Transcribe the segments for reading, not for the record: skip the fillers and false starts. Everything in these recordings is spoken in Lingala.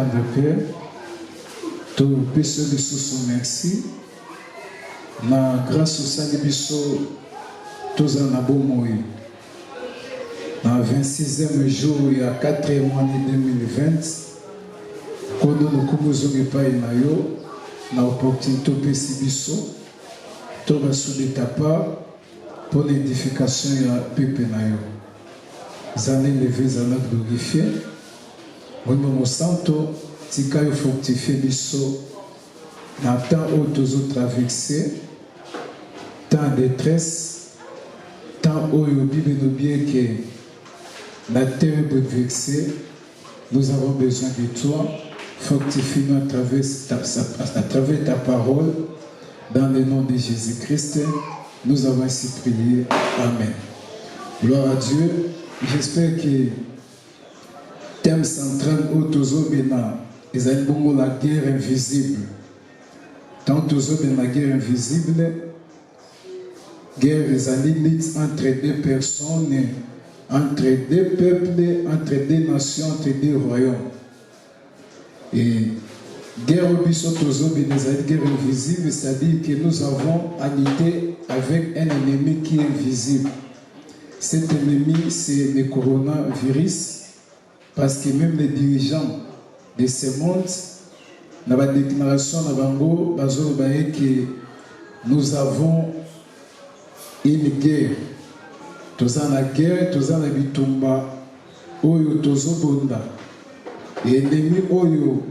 tendre Père, tu peux son merci. Na grâce au Saint Bisso, tous en abomoui. Dans le 26e jour, il y a 4e année 2020, quand nous avons pas na opportunité de Bisso, tu vas souder ta part pour l'édification de la peuple. Zané levé, zané glorifié. Moi, mon santo, si tu as fortifié Bisso, dans le temps où tu as traversé, tant de détresse, tant où il y a bien que la terre est bouleversée, nous avons besoin de toi. Fortifie-nous à travers ta parole. Dans le nom de Jésus-Christ, nous avons ainsi prié. Amen. Gloire à Dieu. J'espère que le thème central où nous avons la guerre invisible. Tant que nous avons la guerre invisible, guerre est entre deux personnes, entre deux peuples, entre deux nations, entre deux royaumes. Et guerre guerre invisible, c'est-à-dire que nous avons à lutter avec un ennemi qui est invisible. Cet ennemi, c'est le coronavirus, parce que même les dirigeants de ce monde, dans la déclaration que nous avons une guerre. Tous en la guerre, tous en la bitumba, oyo tozo bonda. Et l'ennemi oyo,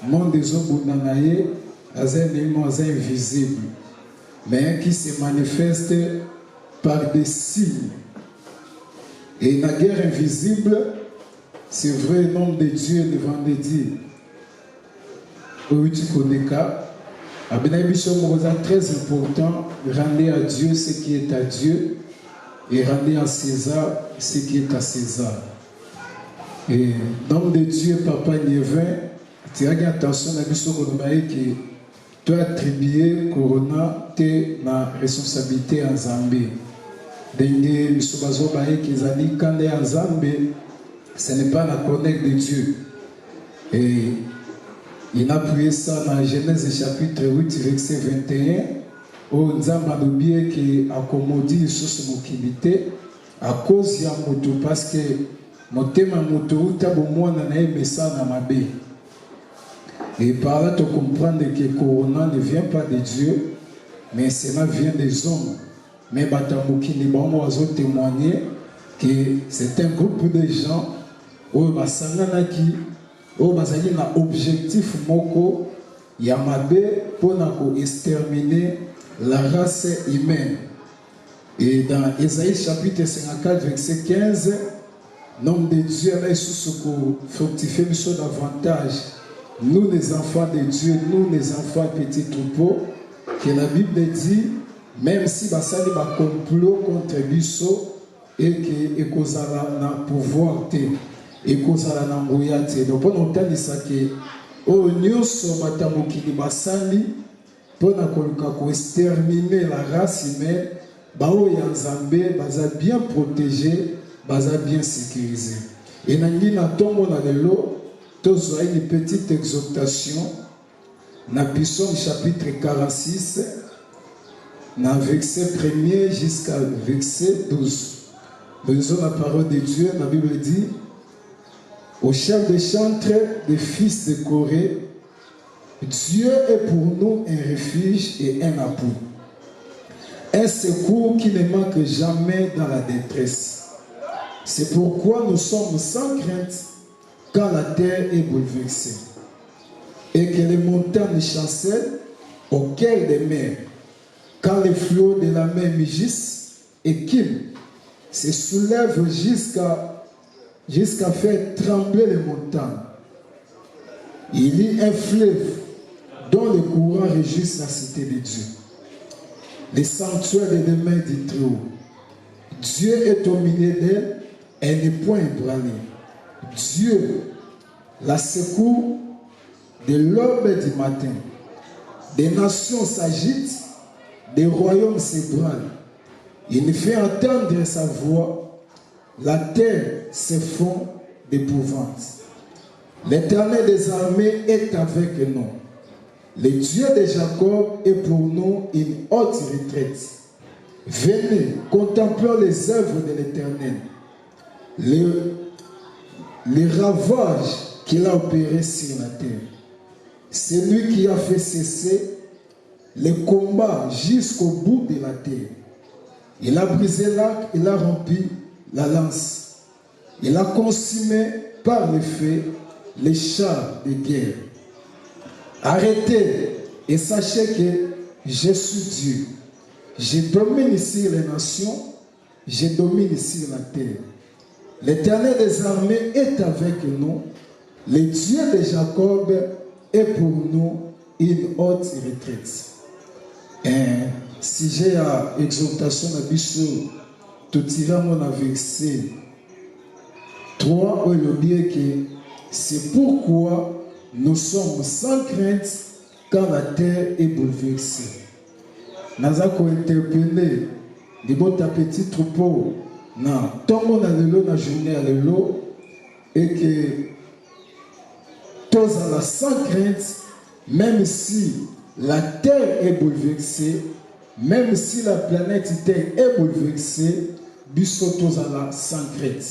monde des obunda naye, az un ennemi invisible, mais qui se manifeste par des signes. Et la guerre invisible, c'est vrai, le nom de Dieu le vendredi. Oyo tu connais ka. Très important, rendre à Dieu ce qui est à Dieu et rendre à César ce qui est à César. Et nom de Dieu, Papa Nievin, tu as attention à ce que tu as attribué Corona ma responsabilité en Zambie. Dengue, quand on est en Zambie, ce n'est pas la connecte de Dieu. Et il a appuyé ça dans Genèse chapitre 8, verset 21, où Nzamba a oublié qu'il a accommodé sur son mobilité à cause de moto, parce que mon thème moto, tu as besoin d'un ça dans ma baie. Et par là, tu comprends que Corona ne vient pas de Dieu, mais cela vient des hommes. Mais Batamouki, les bons oiseaux témoigner que c'est un groupe de gens où Basanganaki, où bazali na objectif moko yamabe pour exterminer la race humaine. Et dans Ésaïe chapitre 54 verset 15, nom de Dieu a fortifié davantage. Nous les enfants de Dieu, nous les enfants petits troupeaux, que la Bible dit, même si basali ba complot contre biso et que ekozala na pouvoir te. Et cause à la namboyate. Donc, pendant longtemps, il s'est dit oh, nous sommes matamokili basali pour exterminer la race humaine. Bao yanzambe, baza bien protégé, baza bien sécurisé. Et nangi na tombo na lelo, tous une petite exhortation. Na Psaume chapitre 46, na verset 1er jusqu'à verset 12. Lisons la parole de Dieu. La Bible dit. Au chef des chantres des fils de Corée, Dieu est pour nous un refuge et un appui, un secours qui ne manque jamais dans la détresse. C'est pourquoi nous sommes sans crainte quand la terre est bouleversée et que les montagnes chancellent au cœur des mers, quand les flots de la mer mugissent et qu'ils se soulèvent jusqu'à faire trembler les montagnes. Il y a un fleuve dont les courants régissent la cité de Dieu. Les sanctuaires des mains du Très-Haut. Dieu est au milieu d'elle, elle n'est point ébranlée. Dieu la secoue de l'aube du matin. Des nations s'agitent, des royaumes s'ébranlent. Il fait entendre sa voix. La terre se fond d'épouvante. L'Éternel des armées est avec nous. Le Dieu de Jacob est pour nous une haute retraite. Venez, contemplons les œuvres de l'Éternel, les ravages qu'il a opérés sur la terre. C'est lui qui a fait cesser les combats jusqu'au bout de la terre. Il a brisé l'arc, il a rompu la lance. Il a consumé par le feu les chars de guerre. Arrêtez et sachez que je suis Dieu. Je domine sur les nations, je domine sur la terre. L'Éternel des armées est avec nous. Le Dieu de Jacob est pour nous une haute retraite. Un sujet à exhortation à Bissou, tout ira mon verset 3 où il dit que c'est pourquoi nous sommes sans crainte quand la terre est bouleversée. Nous avons interpellé des bons petits troupeaux dans tout le monde a la journée à l'élo et que tous à la sans crainte, même si la terre est bouleversée, même si la planète Terre est bouleversée, biso tous à la sans crainte.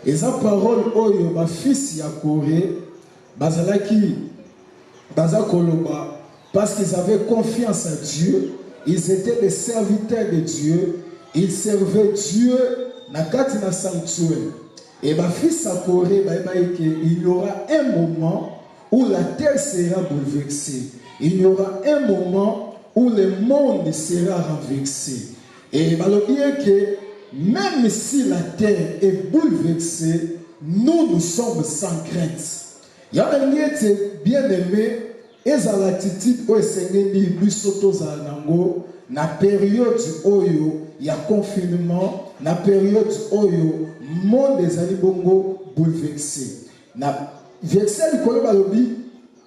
Et sa parole, oyo ma fils Yakoré, bazalaki, bazakoloba, parce qu'ils avaient confiance à Dieu, ils étaient des serviteurs de Dieu, ils servaient Dieu na kati na sanctuaire. Et ma fils Yakoré, il y aura un moment où la terre sera bouleversée. Il y aura un moment où le monde sera renversé. Et bien que même si la terre est bouleversée, nous sommes sans crainte. Il y a un bien aimé, et à l'attitude où Seigneur dit, na période oyo, il y a confinement, na période oyo, monde des animaux bouleversé. Na verset du Kolobalobi,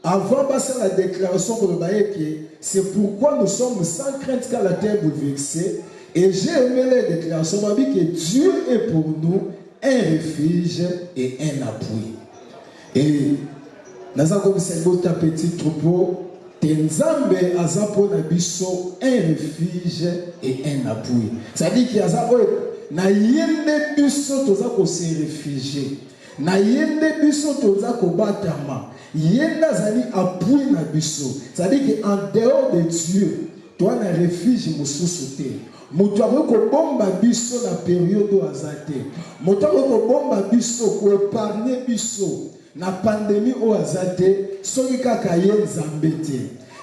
avant de passer la déclaration pour le baïké, c'est pourquoi nous sommes sans crainte quand la terre est bouleversée. Et j'ai aimé les déclarations que Dieu est pour nous un refuge et un appui. Et nous avons un petit troupeau, Tenzambe azapo nabiso un refuge et un appui. C'est-à-dire qu'il y a na yende biso toza ko se réfugier. Na yende biso toza ko batama. Yenda zali appui na biso. C'est-à-dire qu'en dehors de Dieu, toi na refuge mususu te. Moto ko bomba biso na période azate. Moto ko bomba biso ko épargner biso na pandémie o azate, soki kaka ye nzambe te.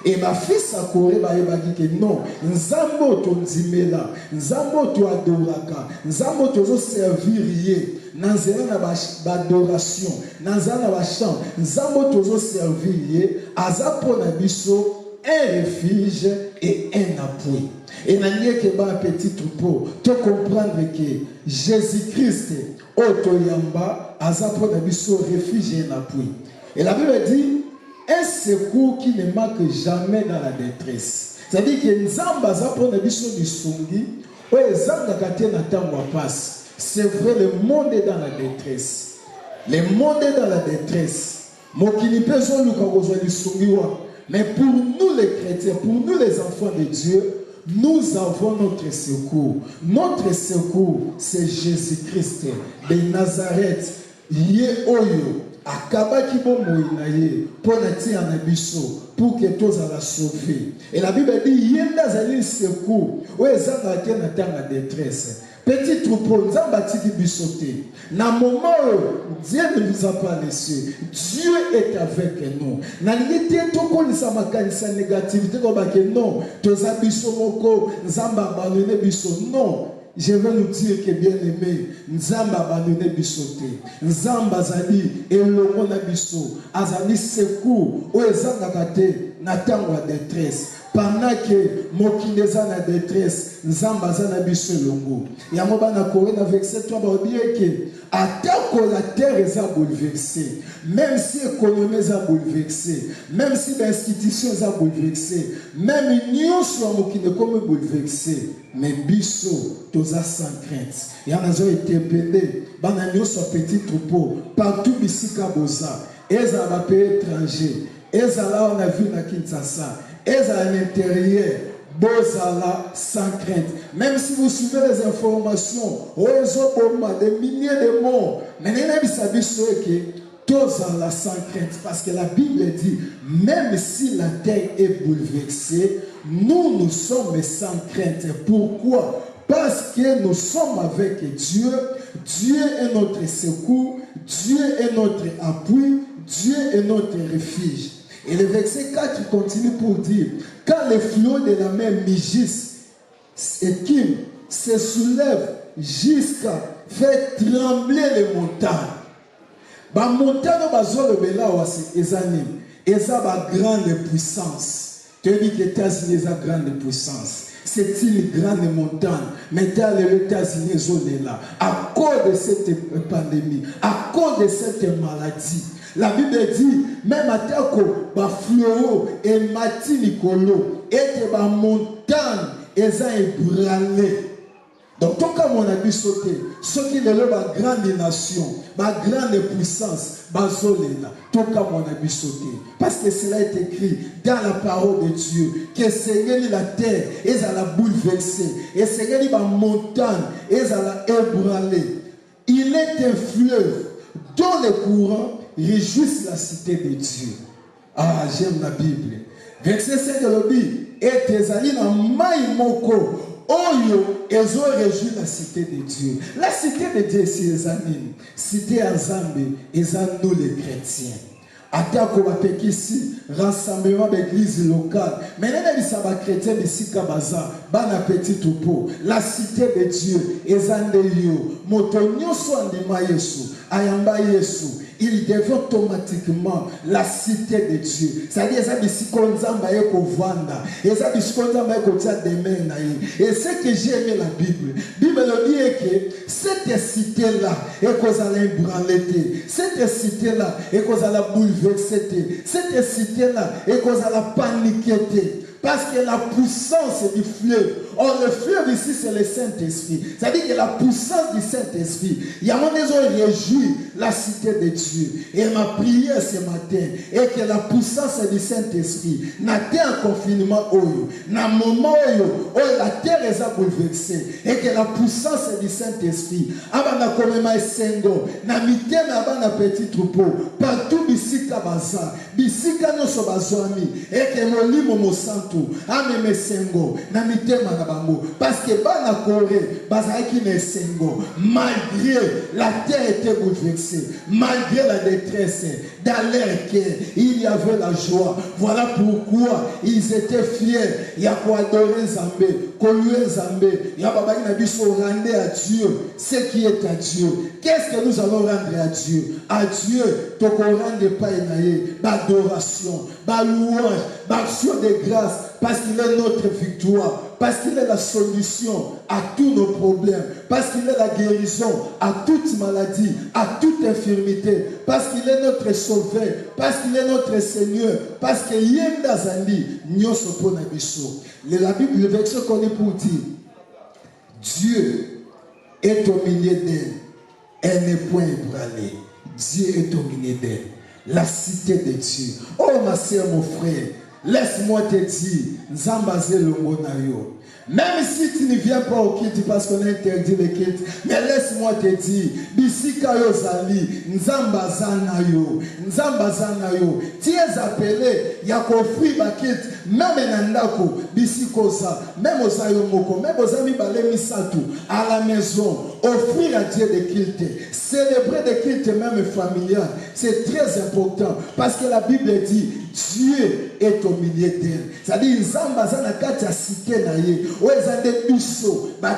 Et ma fils a couru ba yebaki ke non, nzambo to nzimela, nzambo to adoraka, nzambo to zo servir ye. Nanzela na ba adoration, nanzela na ba chant, nzambo to zo servir ye, azapo na biso un refuge et un appui. Et n'a nié que un petit troupeau, te comprendre que Jésus-Christ, Otoyamba, azapo na biso refuge et un appui. Et la Bible dit, un secours qui ne manque jamais dans la détresse. C'est-à-dire que Nzamba azapo na biso bisungi, ou ezanga katé na tango passe. C'est vrai, le monde est dans la détresse. Le monde est dans la détresse. Mokili peso luka kozwa bisungi wa. Mais pour nous les chrétiens, pour nous les enfants de Dieu, nous avons notre secours. Notre secours, c'est Jésus-Christ de Nazareth. Yé oyo, akabaki bo moinaye, ponati anabiso, pour que tous à la sauver. Et la Bible dit, yenda zali secours, ou ezanga te na tanga détresse. Petit troupeau, nous avons bâti du bissoté. Dans le moment où Dieu ne nous a pas laissé, Dieu est avec nous. Dans le moment où nous avons une négativité, non, tous les bissots, nous avons abandonné bissots. Non, je vais nous dire que bien aimé, nous avons abandonné bissoté. Nous avons abandonné et le monde a bissot. Azali secours, où ils ont gâté, n'attendent la détresse. Pendant que Mokineza na détresse, Nzamba na biso longo. Ya moba na Corée na verset 3 ba dire que attaque la terre est bouleversée, même si l'économie est bouleversée, même si l'institution est bouleversée, même l'union soit Mokine comme bouleversée, mais biso toza sans crainte. Ya nazo été pédé, bananyo soit petit troupeau, partout bisika boza. ezala pays étranger, ezala on a vu na Kinshasa, ezala à l'intérieur, bozala sans crainte. Même si vous suivez les informations, des milliers de morts, mais vous savez que tozala sans crainte, parce que la Bible dit, même si la terre est bouleversée, nous sommes sans crainte. Pourquoi? Parce que nous sommes avec Dieu. Dieu est notre secours, Dieu est notre appui, Dieu est notre refuge. Et le verset 4 continue pour dire, quand les flots de la mer mugissent et qui se soulèvent jusqu'à faire trembler les montagnes. Ba montagnes bazolo bela wasi ezani eza ba grande puissance. Tu dis que les États-Unis ont grande puissance. C'est une grande montagne. Mais dans les États-Unis sont là à cause de cette pandémie, à cause de cette maladie. La Bible dit, même à Tako, ba fléau et mati Nicolo, et ba montagne, elles ont ébranlé. Donc, tant qu'à mon avis sauté, ceux qui ont ba grande nation, ba grande puissance, ba zoléna, tant qu'à mon avis sauté. Parce que cela est écrit dans la parole de Dieu, que Seigneur la terre, elles ont la bouleversée, et Seigneur la montagne, elles ont la ébranlé. Il est un fleuve dont les courants réjouissent la cité de Dieu. Ah, j'aime la Bible. Verset 5 de l'Obi, et tes alliés dans Maïmoko, Oyo, ils ont réjoui la cité de Dieu. La cité de Dieu, c'est les amis. Cité à Zambé, ils ont nous les chrétiens. Atako ici, rassemblement d'église locale. Maintenant, les sabbats chrétiens de Sikabaza, Bana Petit Topo, la cité de Dieu, Ezandeyo, Motonio Swandima Yesu, Ayamba Yesu. Il devient automatiquement la cité de Dieu. C'est-à-dire, et c'est ce que j'ai aimé la Bible. La Bible dit que cette cité-là est qu'on a ébranlé. Cette cité-là est qu'on a bouleversé. Cette cité-là est qu'on a paniqué. Parce que la puissance du fleuve, or le fleuve ici c'est le Saint-Esprit. C'est-à-dire que la puissance du Saint-Esprit, il y a mon réjoui la cité de Dieu. Et ma prière ce matin est que la puissance du Saint-Esprit n'a été un confinement oyo, n'a moment oyo, la terre est bouleversée. Et que la puissance du Saint-Esprit, abana komema esengo, na miteme abana petit troupeau, partout bisika baza, bisika noso bazwami, et que molimo mosanto ameme sengo na mitema na bango parce que bana Corée bazaki na sengo malgré la terre était bouleversée, malgré la détresse, dans leur cœur il y avait la joie. Voilà pourquoi ils étaient fiers. Il y a quoi adorer Zambé, louer Zambé, il y a babaki na biso rendre à Dieu ce qui est à Dieu. Qu'est-ce que nous allons rendre à Dieu? À Dieu toko rendre pas naie adoration, ba louange, ba action de grâce. Parce qu'il est notre victoire, parce qu'il est la solution à tous nos problèmes, parce qu'il est la guérison à toute maladie, à toute infirmité, parce qu'il est notre sauveur, parce qu'il est notre Seigneur, parce que Yenda Zandi, Nyoso Ponabiso. La Bible, le verset qu'on est pour dire, Dieu est au milieu d'elle, elle n'est point ébranlée. Dieu est au milieu d'elle, la cité de Dieu. Oh ma soeur, mon frère, laisse-moi te dire, Nzambaze le monayo. Même si tu ne viens pas au kit parce qu'on a interdit le kit, mais laisse-moi te dire, Bisika yo zali, Nzambazanayo, Nzambazanayo. Tu es appelé, Yakofri bakit, même nandako, Bisikosa, même aux ayomoko, même aux amis balé misatu, à la maison, offrir à Dieu des cultes, célébrer des cultes même familiales, c'est très important parce que la Bible dit, Dieu est au milieu d'elle. C'est-à-dire, Nzambazana kati cité naye. Où est-ce que nous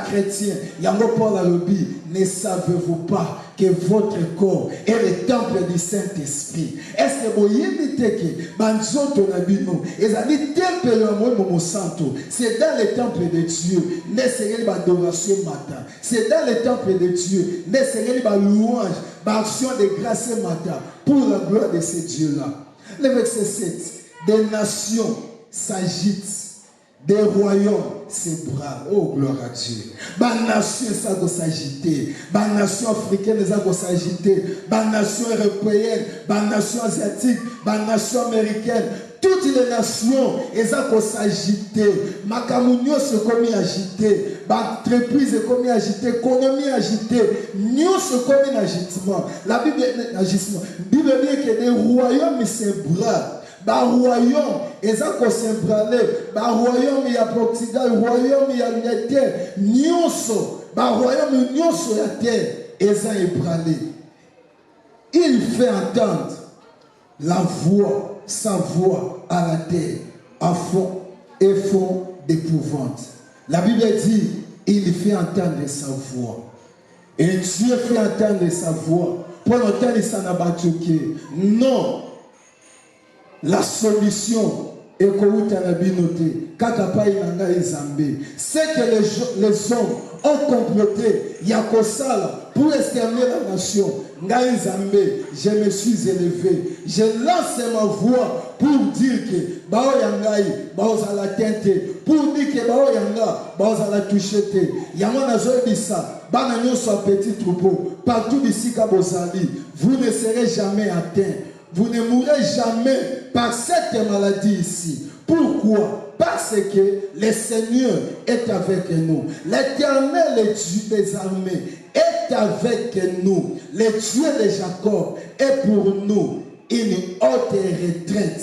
chrétiens, Yango Paul a lobby, ne savez-vous pas que votre corps est le temple du Saint-Esprit? Est-ce que vous avez dit que Banzoto Nabino, et ça dit temple le santo, c'est dans le temple de Dieu, ne serait pas d'adoration matin, c'est dans le temple de Dieu, ne serait pas louange, action de grâce matin, pour la gloire de ce Dieu-là. Le verset 7, des nations s'agitent. des royaumes s'ébranlent. Oh, gloire à Dieu. Les nations vont s'agiter. Les nations africaines vont s'agiter. Les nations européennes, les nations asiatiques, les nations américaines. Toutes les nations vont s'agiter. Makamunyo se commis agité. L'entreprise est commis agité. L'économie agitée. Nous se commis agitement. La Bible dit que les royaumes s'ébranlent. Ba royaume eza ko s'ébranler, ba royaume ya Portugal, royaume ya terre, nyonso, ba royaume nyonso ya terre eza ébranlé. Il fait entendre la voix, sa voix à la terre, à fond et fond d'épouvante. La Bible dit, il fait entendre sa voix. Et Dieu fait entendre sa voix. Pour l'entendre, il s'en a battu. Non. La solution est que c'est que les hommes ont comploté Yakosala pour exterminer la nation. Je me suis élevé. Je lance ma voix pour dire que Bao Yangai, Bao Zala Tente, pour dire que Bao Yanga, Bao Zala Touchete. Yamana Zoebisa, Bananyo soit petit troupeau, partout ici Kabozali, vous ne serez jamais atteints. Vous ne mourrez jamais par cette maladie ici. Pourquoi? Parce que le Seigneur est avec nous. L'Éternel, le Dieu des armées, est avec nous. Le Dieu de Jacob est pour nous une haute retraite.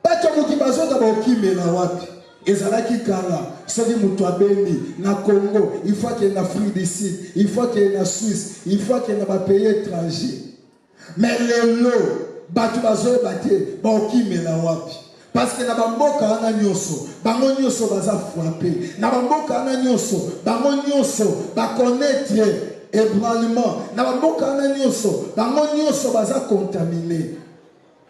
Pas tout le monde ezalaki kala soki mutu abeni na Congo, il faut qu'il y ait en Afrique du Sud, il faut qu'il y ait en Suisse, il faut qu'il y ait dans les pays étrangers. Mais les lots, batu bazoe bate, baokimela wapi. Parce que na bamboka ana nyoso, bango nyoso baza frappé. Na bamboka ana nyoso, bango nyoso ba connaître ébranlement. Na bamboka ana nyoso, bango nyoso baza contaminé.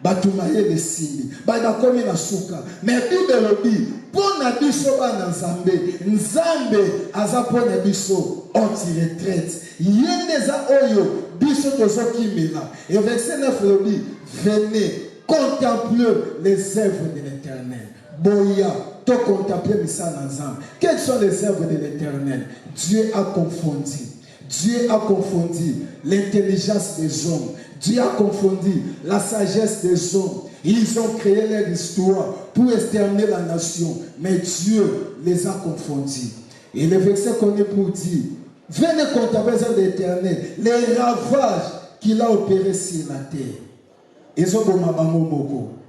Batu maye de simbi, bada komi na suka. Mais Bible lobi, pona biso bana Nzambe, Nzambe aza pona biso anti-retraite. Yendeza oyo biso tozokimela. Et verset 9 lobi, venez contempler les œuvres de l'Éternel. Boya, to contempler misala Nzambe. Quelles sont les œuvres de l'Éternel? Dieu a confondu. Dieu a confondu l'intelligence des hommes. Dieu a confondu la sagesse des hommes. Ils ont créé leur histoire pour exterminer la nation. Mais Dieu les a confondus. Et le verset qu'on est pour dire, venez contempler l'Éternel, les ravages qu'il a opérés sur la terre.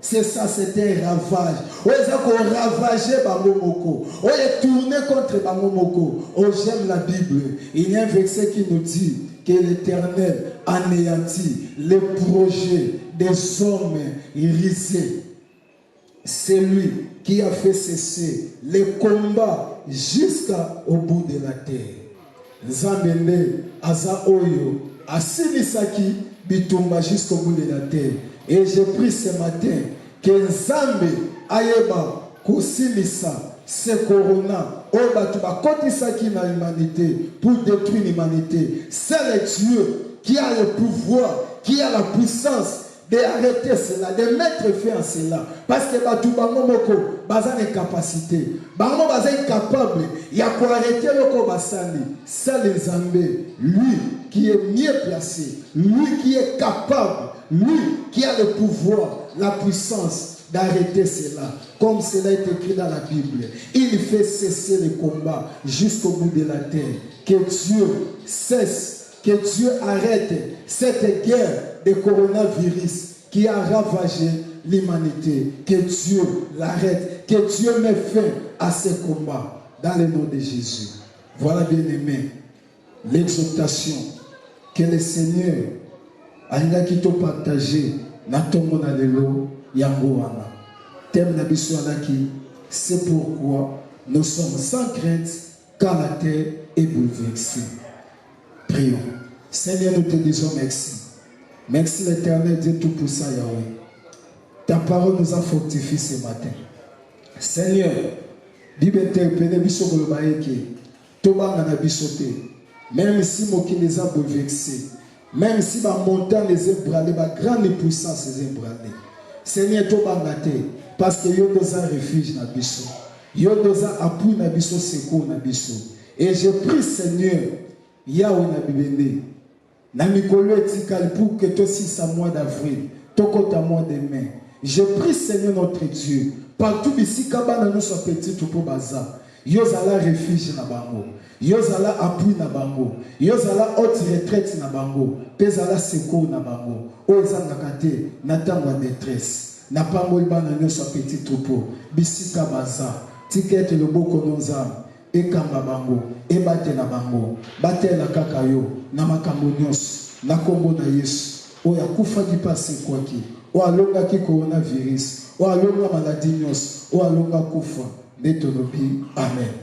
C'est ça, c'était un ravage. Ils ont ravagé Bamomoko. Ils ont tourné contre Bamomoko. Oh, j'aime la Bible. Il y a un verset qui nous dit que l'Éternel anéantit les projets des hommes risés. C'est lui qui a fait cesser les combats jusqu'au bout de la terre. Zambende aza oyo asilisaki bitumba jusqu'au bout de la terre. Et j'ai pris ce matin que Nzambe ayeba kusilisa ce corona oba tuba kotisaki na l'humanité pour détruire l'humanité. C'est le Dieu qui a le pouvoir, qui a la puissance d'arrêter cela, de mettre fin à cela. Parce que Batu Bango Moko, Bazan est capacité. Bango Bazan est capable. Il y a pour arrêter le Kobasani. C'est le Zambé. Lui qui est mieux placé. Lui qui est capable. Lui qui a le pouvoir, la puissance d'arrêter cela. Comme cela est écrit dans la Bible. Il fait cesser le combat jusqu'au bout de la terre. Que Dieu cesse. Que Dieu arrête cette guerre de coronavirus qui a ravagé l'humanité. Que Dieu l'arrête. Que Dieu mette fin à ce combat. Dans le nom de Jésus. Voilà, bien aimé, l'exhortation que le Seigneur a quitté partagé dans ton monde de l'eau. Yangoana. Thème Nabisuanaki, c'est pourquoi nous sommes sans crainte car la terre est bouleversée. Prions. Seigneur, nous te disons merci. Merci l'Éternel Dieu Tout-Puissant Yahweh. Ta parole nous a fortifiés ce matin. Seigneur, Bible interpellé biso kolobaeke, tobanga na bisote. Même si moki les a bouleversés, même si ma montagne les a brûlés, ma grande puissance les a brûlés. Seigneur, tobanga te, parce que yo nous a refuge na biso. Yo doza appui na biso secours na biso. Et je prie Seigneur, Yahweh na bibende, na mikolo etikali pour que toi 6 mois d'avril, tokota mois de mai. Je prie Seigneur notre Dieu, partout ici kabana nous soit petit tout pour baza. Yozala refuge na bango, yozala appui na bango, yozala haute retraite na bango, pezala secours na bango. Ozanga kate na tango détresse, na pango ibana nous soit petit troupeau, bisika baza, ticket le boko nonza. Ekamba bango, ebate na bango, bate la kakayo, na makambo nyos, na kombo na Yesu, oya kufa ki passe kwa ki, o alonga ki coronavirus, o alonga maladie nyos, o alonga kufa, netolobi, amen.